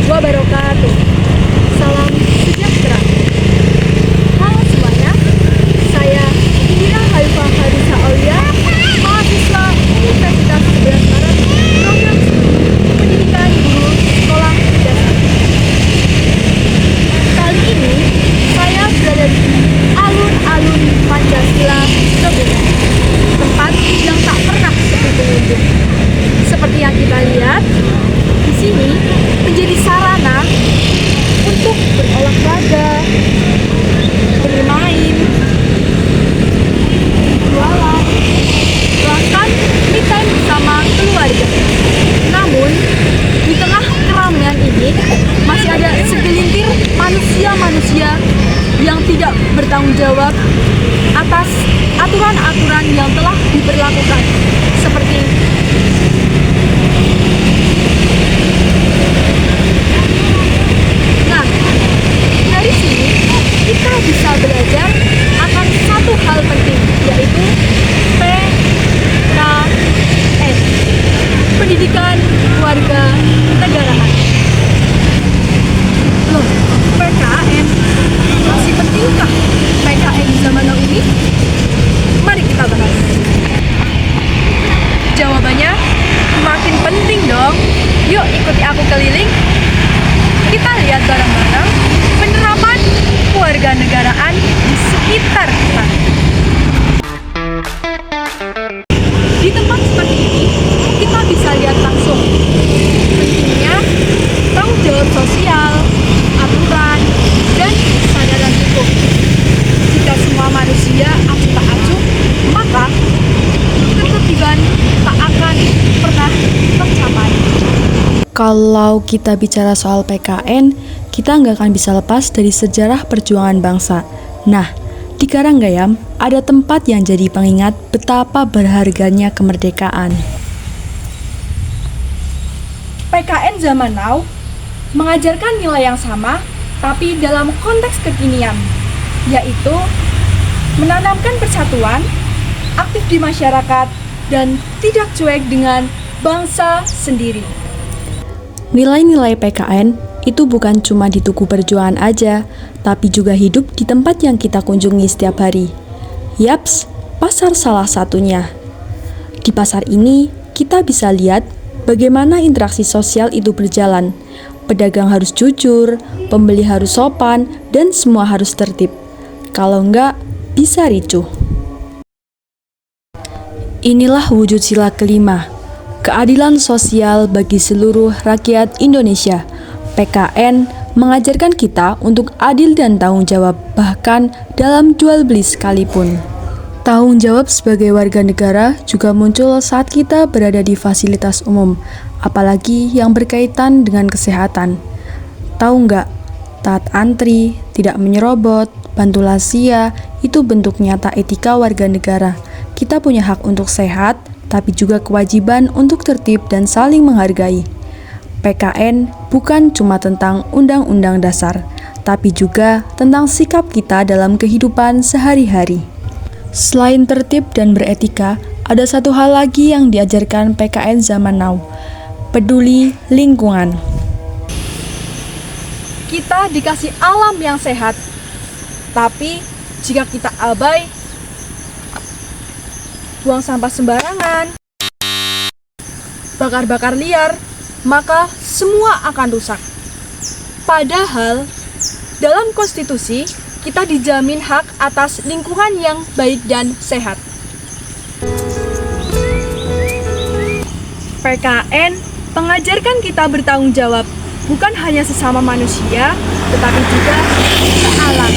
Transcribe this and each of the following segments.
wabarakatuh. Salam sejahtera. Halo semuanya, saya Indira Haifah Harisa Aulia, mahasiswa Universitas 11 Maret, program pendidikan guru sekolah dasar. Kali ini saya berada di alun-alun Pancasila, Surabaya, tempat yang tak pernah sepi pengunjung. Seperti yang kita lihat, di sini menjadi sarana untuk berolahraga, bermain, jualan, bahkan me time bersama keluarga. Namun, di tengah keramaian ini masih ada segelintir manusia-manusia yang tidak bertanggung jawab atas aturan-aturan yang telah diberlakukan, seperti dari sini kita bisa belajar akan satu hal penting, yaitu PKN, pendidikan keluarga negaraan. Loh, PKN? Masih pentingkah PKN di zaman now ini? Mari kita bahas. Jawabannya makin penting dong. Yuk ikuti aku keliling. Kita lihat bareng-bareng penerapan kewarganegaraan di sekitar kita. Di tempat seperti ini, kita bisa lihat langsung pentingnya tanggung jawab sosial, aturan, dan kesadaran hukum. Jika semua manusia acuh tak acuh, maka ketertiban tak akan pernah tercapai. Kalau kita bicara soal PKN, kita nggak akan bisa lepas dari sejarah perjuangan bangsa. Nah, di Karanggayam ada tempat yang jadi pengingat betapa berharganya kemerdekaan. PKN zaman now mengajarkan nilai yang sama, tapi dalam konteks kekinian, yaitu menanamkan persatuan, aktif di masyarakat, dan tidak cuek dengan bangsa sendiri. Nilai-nilai PKN itu bukan cuma di Tugu Perjuangan aja, tapi juga hidup di tempat yang kita kunjungi setiap hari. Yaps, pasar salah satunya. Di pasar ini, kita bisa lihat bagaimana interaksi sosial itu berjalan. Pedagang harus jujur, pembeli harus sopan, dan semua harus tertib. Kalau enggak, bisa ricuh. Inilah wujud sila kelima, keadilan sosial bagi seluruh rakyat Indonesia. PKN mengajarkan kita untuk adil dan tanggung jawab, bahkan dalam jual beli sekalipun. Tanggung jawab sebagai warga negara juga muncul saat kita berada di fasilitas umum, apalagi yang berkaitan dengan kesehatan. Tahu nggak, taat antri, tidak menyerobot, bantu lansia, itu bentuk nyata etika warga negara. Kita punya hak untuk sehat, tapi juga kewajiban untuk tertib dan saling menghargai. PKN bukan cuma tentang Undang-Undang Dasar, tapi juga tentang sikap kita dalam kehidupan sehari-hari. Selain tertib dan beretika, ada satu hal lagi yang diajarkan PKN zaman now, peduli lingkungan. Kita dikasih alam yang sehat, tapi jika kita abai, buang sampah sembarangan, bakar-bakar liar, maka semua akan rusak. Padahal, dalam konstitusi, kita dijamin hak atas lingkungan yang baik dan sehat. PKN mengajarkan kita bertanggung jawab, bukan hanya sesama manusia, tetapi juga ke alam.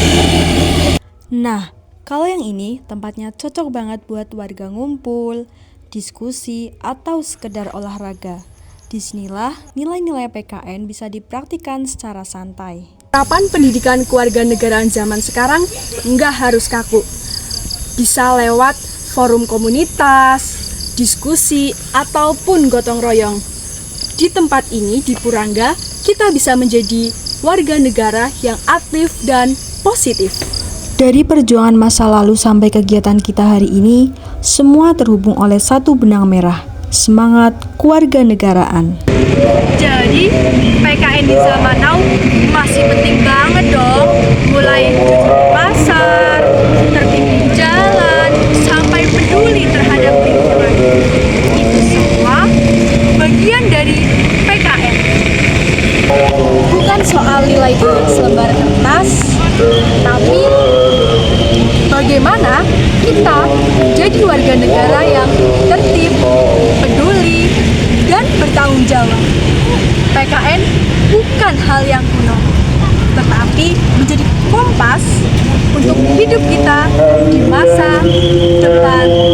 Nah, kalau yang ini tempatnya cocok banget buat warga ngumpul, diskusi, atau sekedar olahraga. Disinilah nilai-nilai PKN bisa dipraktikkan secara santai. Penerapan pendidikan kewarganegaraan zaman sekarang nggak harus kaku. Bisa lewat forum komunitas, diskusi, ataupun gotong royong. Di tempat ini, di Purangga, kita bisa menjadi warga negara yang aktif dan positif. Dari perjuangan masa lalu sampai kegiatan kita hari ini, semua terhubung oleh satu benang merah, semangat kewarganegaraan. Jadi, PKN di zaman now masih penting banget dong. Mulai jujur di pasar, tertib di jalan, sampai peduli terhadap lingkungan. Itu semua bagian dari PKN. Bukan soal nilai di selembar kertas, Tapi, bagaimana kita menjadi warga negara yang tertib, peduli, dan bertanggung jawab. PKN bukan hal yang kuno, tetapi menjadi kompas untuk hidup kita di masa depan